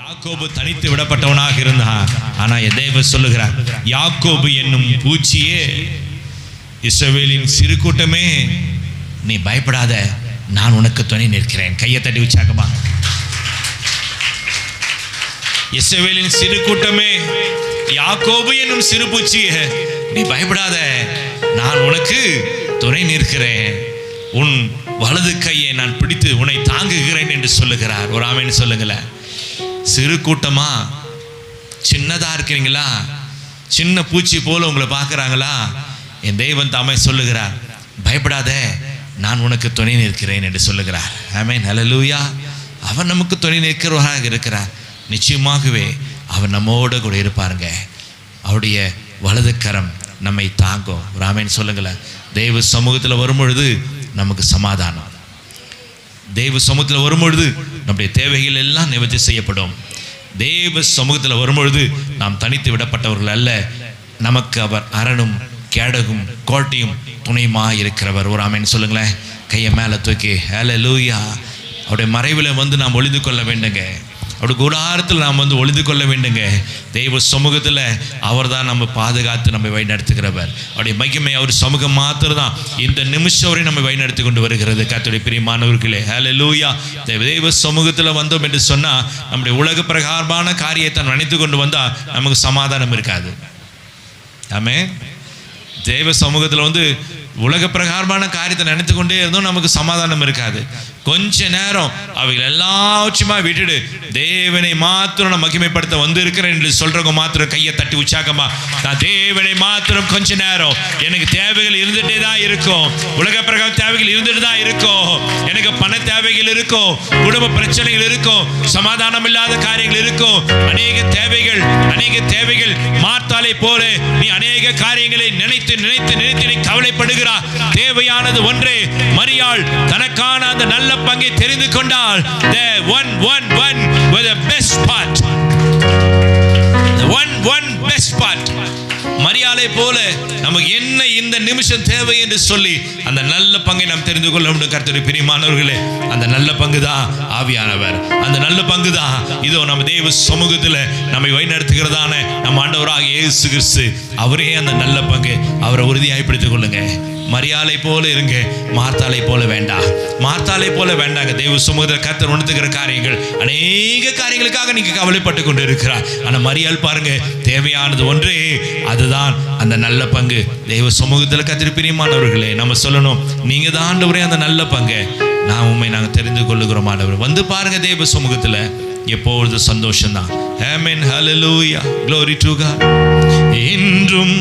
யாக்கோபு தனித்து விடப்பட்டவனாக இருந்தான். ஆனா தேவன் சொல்லுகிறார், யாக்கோபு என்னும் பூச்சியே, இஸ்ரவேலின் சிறு கூட்டமே, நீ பயப்படாத, நான் உனக்கு துணை நிற்கிறேன். கையை தட்டி உற்சாகமா. இஸ்ரவேலின் சிறு கூட்டமே, யாக்கோபு என்னும் சிறு பூச்சியே, நீ பயப்படாத, நான் உனக்கு துணை நிற்கிறேன். உன் வலது கையை நான் பிடித்து உன்னை தாங்குகிறேன் என்று சொல்லுகிறார். ஒரு ஆமென் சொல்லுங்களேன். சிறு கூட்டமா, சின்னதா இருக்கிறீங்களா, சின்ன பூச்சி போல உங்களை பார்க்குறாங்களா, என் தேவன் தாமே சொல்லுகிறார், பயப்படாத, நான் உனக்கு துணை நிற்கிறேன் என்று சொல்லுகிறார். ஆமென், ஹல்லேலூயா. அவர் நமக்கு துணை நிற்கிறவராக இருக்கிறார். நிச்சயமாகவே அவர் நம்மோட கூட இருப்பாருங்க. அவருடைய வலது கரம் நம்மை தாங்கும். ஒரு ஆமென் சொல்லுங்களேன். தேவ சமூகத்தில் வரும்பொழுது நமக்கு சமாதானம். தேவ சமூகத்தில் வரும்பொழுது நம்முடைய தேவைகள் எல்லாம் நிவர்த்தி செய்யப்படும். தேவ சமூகத்தில் வரும்பொழுது நாம் தனித்து விடப்பட்டவர்கள் அல்ல. நமக்கு அவர் அரணும் கேடகும் கோட்டையும் துணையுமாய் இருக்கிறவர். ஒரு ஆமென் சொல்லுங்களேன். கையை மேலே தூக்கி ஹல்லேலூயா. அவருடைய மறைவில் வந்து நாம் ஒளிந்து கொள்ள வேண்டுங்க. அவருடைய கூடாரத்தில் நாம் வந்து ஒளிந்து கொள்ள வேண்டுங்க. தெய்வ சமூகத்தில் அவர் தான் நம்ம பாதுகாத்து நம்ம வழிநடத்துகிறவர். அவருடைய மகிமை அவர் சமூகம் மாத்திரம் தான் இந்த நிமிஷம் வரை நம்ம வழிநடத்தி கொண்டு வருகிறது. கர்த்தருடைய பிரியமானவர்களே, ஹல்லேலூயா. தெய்வ சமூகத்தில் வந்தோம் என்று சொன்னால் நம்முடைய உலக பிரகாரமான காரியத்தை நினைத்து கொண்டு வந்தால் நமக்கு சமாதானம் இருக்காது. ஆமென். தேவ சமூகத்தில் வந்து உலக பிரகாரமான காரியத்தை நினைத்து கொண்டே இருந்தோம், நமக்கு சமாதானம் இருக்காது. கொஞ்ச நேரம் அவைகள் எல்லாச்சுமா விட்டுடு, தேவனை மாத்திரம் நான் மகிமைப்படுத்த வந்து இருக்கிறேன் என்று சொல்றவங்க மாத்திரம் கையை தட்டி உற்சாகமா, நான் தேவனை மாத்திரம் கொஞ்ச நேரம், எனக்கு தேவைகள் இருந்துட்டே தான் இருக்கும், உலக பிரகாரம் தேவைகள் இருந்துட்டு தான் இருக்கும், எனக்கு பண தேவைகள் இருக்கும், குடும்ப பிரச்சனைகள் இருக்கும், சமாதானம் இல்லாத காரியங்கள் இருக்கும், அநேக தேவைகள் மார்த்தாளை போல நீ அநேக காரியங்களை நினைத்து நினைத்து நினைத்து நீ கவலைப்படுகிறாய். தேவையானது ஒன்றே. மரியாள் தனக்கான அந்த நல்ல பங்கை தெரிந்து கொண்டால், the one with the best part, the one best part. மரியாளை போல நமக்கு என்ன இந்த நிமிஷம் தேவை என்று சொல்லி அந்த நல்ல பங்கை நாம் தெரிந்து கொள்ள வேண்டும். கர்த்தருடைய பிரியமானவர்களே, அந்த நல்ல பங்கு தான் ஆவியானவர். அந்த நல்ல பங்கு தான் இதோ நம்ம தேவ சமூகத்தில் நம்மை வழிநடத்துகிறதான நம்ம ஆண்டவராக இயேசு கிறிஸ்து. அவரே அந்த நல்ல பங்கு. அவரை உறுதியாய் பிடித்துக் கொள்ளுங்க. மரியாளை போல இருங்க, மார்த்தாளை போல வேண்டாம். மார்த்தாளை போல வேண்டாங்க. தேவ சமூகத்தில் கர்த்தர் உணர்த்துகிற காரியங்கள், அநேக காரியங்களுக்காக நீங்க கவலைப்பட்டு கொண்டு இருக்கிறார். ஆனால் மரியாள் பாருங்க, தேவையானது ஒன்றே, அதுதான் அந்த நல்ல பங்கு. தேவ சமூகத்தில் கர்த்தர் பிரியமானவர்களே, நம்ம சொல்லணும், நீங்க தான் ஆண்டவரே அந்த நல்ல பங்கு. நாங்கள் தெரிந்து கொள்ளுகிறோம் ஆண்டவர். வந்து பாருங்க, தேவ சமூகத்தில் எப்பொழுது சந்தோஷம் தான். ஆமென், ஹல்லேலூயா, glory to God. என்றும்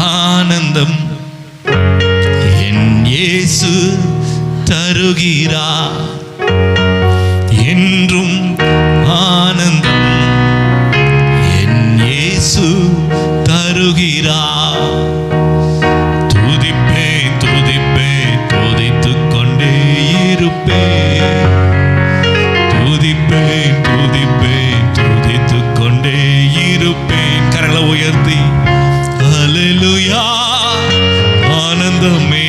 ஆனந்தம் என் இயேசு தருகிறார். என்றும் ஆனந்தம் என் இயேசு தருகிறார். துதிப்பேன் துதிப்பேன் துதித்துக் கொண்டே இருப்பேன். துதிப்பேன் துதிப்பேன் துதித்துக் கொண்டே இருப்பேன். கரங்களை உயர்த்தி ஹல்லேலூயா. ஆனந்தமே,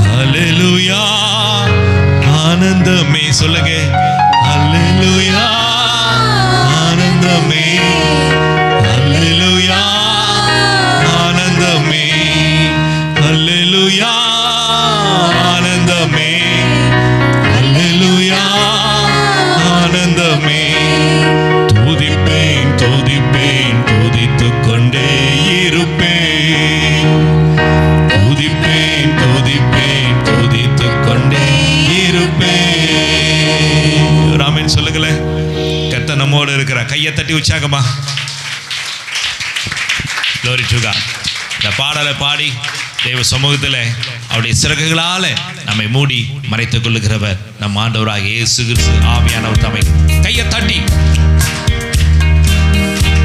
ஹல்லேலூயா, ஆனந்தமே. சொல்லுங்க, ஹல்லேலூயா, ஆனந்தமே, ஹல்லேலூயா, ஆனந்தமே, ஹல்லேலூயா, ஆனந்தமே, ஹல்லேலூயா, ஆனந்தமே. துதிப்பேன் துதிப்பேன் துதித்துக் கொண்டே இருப்பேன். துதிப்பேன் துதிப்பேன் துதித்துக் கொண்டே இருப்பேன். ராமன் சொல்லுங்களேன். கர்த்தர் நம்மோடு இருக்கிற. கையை தட்டி உற்சாகமா. glory to God. இந்த பாடலை பாடி தேவ சமூகத்தில் அவருடைய சிறகுகளால நம்மை மூடி மறைத்துக் கொள்ளுகிறவர் நம் ஆண்டவராக இயேசு கிறிஸ்து. ஆவியானவர் தம்மை கையை தட்டி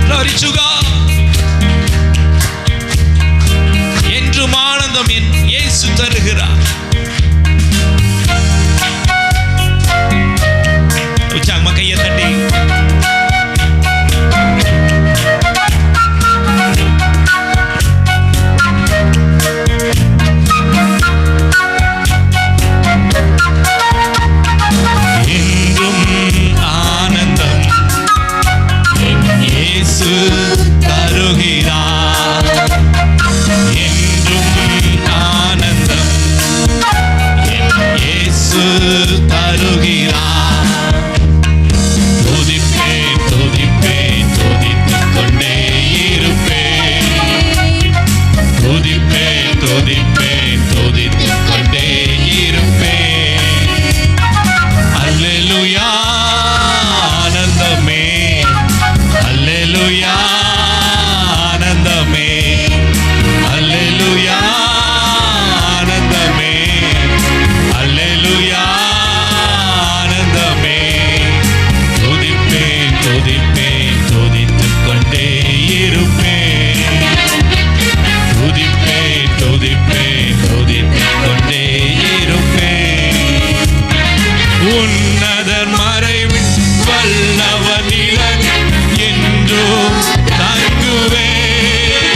glory to God. என்றும் ஆனந்தம் என் இயேசு தருகிறார். உற்சாகமா கையை தட்டி என்றும் ஆனந்தம் இயேசு தருகிறார். துதிப்பேன் துதிப்பேன் துதித்துக் கொண்டே இருப்பேன். துதிப்பேன் துதிப்பேன் துதித்துக் கொண்டே இருப்பேன். அல்லேலூயா ஆனந்தமே, அல்லேலூயா ஆனந்தமே, அல்லேலூயா ஆனந்தமே, அல்லேலூயா ஆனந்தமே. துதிப்பேன் துதிப்பேன் துதித்துக் கொண்டே இருப்பேன். துதிப்பேன் துதிப்பேன் துதித்துக் கொண்டே இருப்பேன். உன்னதர் மறைவில் வல்லவர் நிழலில் என்றும் தங்குவேன்.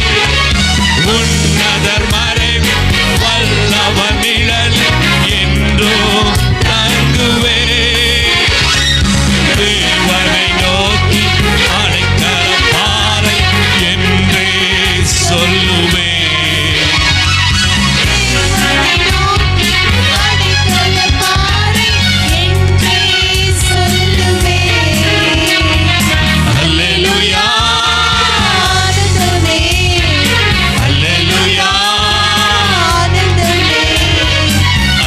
உன்னதர் மறைவில் வல்லவர் நிழலில் என்றும் தங்குவேன். தேவனை நோக்கி அடைக்கலம் பாறை என்றே சொல்லுவேன். அல்லேலூயா அல்லேலூயா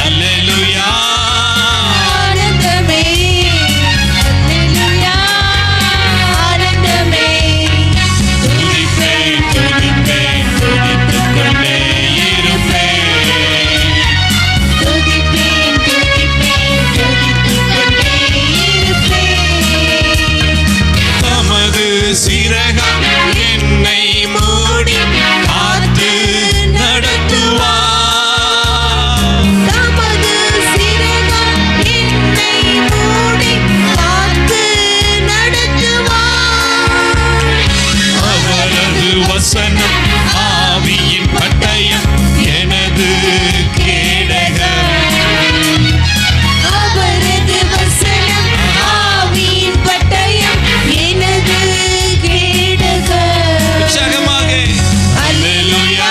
அல்லேலூயா. துதிப்பேன் துதிப்பேன் துதித்துக் கொண்டே இருப்பேன். தமது சிறகால் என்னை மூடி காத்து நடத்துவார். அவரது வசனம் ஆவியின் பட்டயம் எனது கேடகம். உற்சாகமாக அல்லேலூயா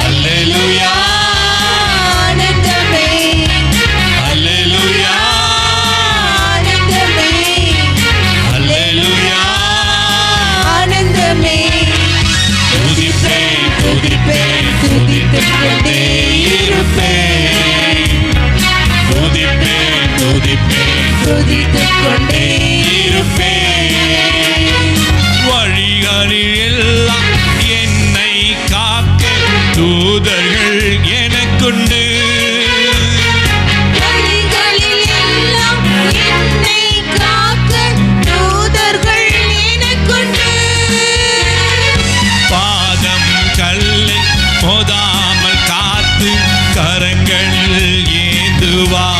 அல்லேலூயா அல்லேலூயா அல்லேலூயா. துதிப்பேன் துதிப்பேன் துதித்துக் கொண்டே இருப்பேன். துதிப்பேன் துதிப்பேன் துதித்துக் கொண்டே இருப்பேன். வழிகளில் எல்லாம் என்னை காக்க தூதர்கள் எனக்குண்டு. பாதம் கல்லை மோதாமல் காத்து கரங்களில் ஏந்துவார்.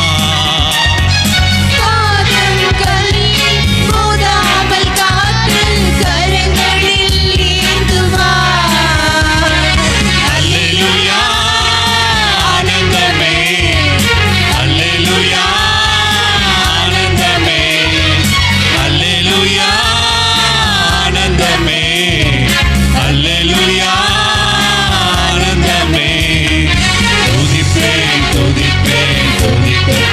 அல்லேலூயா ஆனந்தமே, அல்லேலூயா ஆனந்தமே, அல்லேலூயா ஆனந்தமே, அல்லேலூயா ஆனந்தமே. துதிப்பேன் துதிப்பேன் துதிப்பேன்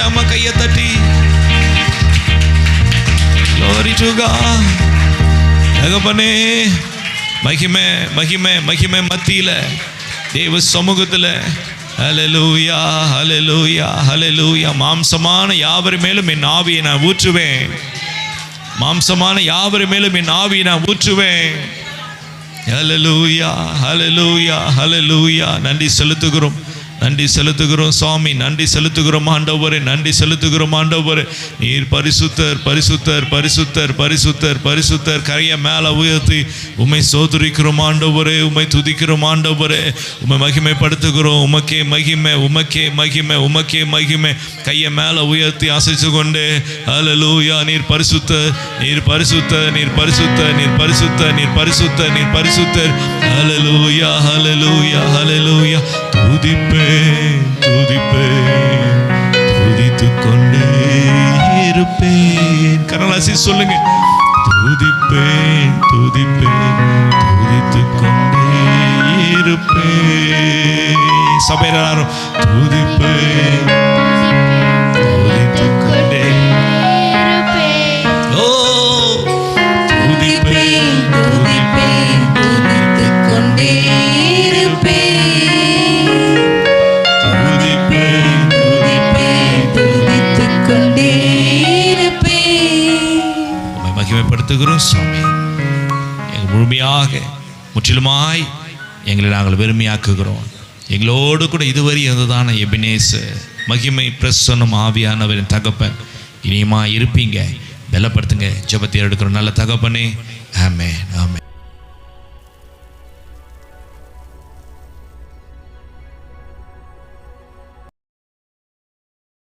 நம்ம கையை தட்டி glory to God. தகப்பனே, மகிமை மகிமை மகிமை மத்தியில தேவ சமூகத்துல ஹல்லேலூயா ஹல்லேலூயா ஹல்லேலூயா. மாம்சமான யாவர் மேலும் என் ஆவியை நான் ஊற்றுவேன். மாம்சமான யாவர் மேலும் என் ஆவியை நான் ஊற்றுவேன். ஹல்லேலூயா ஹல்லேலூயா ஹல்லேலூயா. நன்றி செலுத்துகிறோம், நன்றி செலுத்துகிறோம் சுவாமி, நன்றி செலுத்துகிறோம் ஆண்டவரே, நன்றி செலுத்துகிறோம் ஆண்டவரே. நீர் பரிசுத்தர் பரிசுத்தர் பரிசுத்தர் பரிசுத்தர் பரிசுத்தர். கையை மேலே உயர்த்தி உம்மை சோதரிக்கிறோம் ஆண்டவரே, உம்மை துதிக்கிறோம் ஆண்டவரே, உம்மை மகிமைப்படுத்துகிறோம். உமக்கே மகிமை, உமக்கே மகிமை, உமக்கே மகிமை. கையை மேலே உயர்த்தி அசைச்சு கொண்டு ஹல்லேலூயா. நீர் பரிசுத்தர், நீர் பரிசுத்தர், நீர் பரிசுத்தர், நீர் பரிசுத்தர், நீர் பரிசுத்தர், நீர் பரிசுத்தர். ஹல்லேலூயா ஹல்லேலூயா ஹல்லேலூயா. துதிப்பேன் துதிப்பேன் துதித்துக் கொண்டே இருப்பேன். கரலாசி சொல்லுங்க. துதிப்பேன் துதிப்பேன் துதித்துக் கொண்டே இருப்பேன். சபையில எல்லாரும் துதிப்பேன் துதித்துக் கொண்டே இருப்பேன். ஓ துதிப்பேன் துதிப்பேன் துதித்துக் கொண்டே இருப்பேன். மகிமைப்படுத்துகிறோம் சுவாமி. எங்கள் முழுமையாக முற்றிலுமாய் எங்களை நாங்கள் வெறுமையாக்குகிறோம். எங்களோடு கூட இதுவரை இருந்ததான எபினேசர், மகிமை பிரசன்னம் ஆவியானவரின் தகப்பன் இனியுமா இருப்பீங்க. பலப்படுத்துங்க. ஜெபத்தை எடுக்கிறோம் நல்ல தகப்பனே. ஆமென் ஆமென்.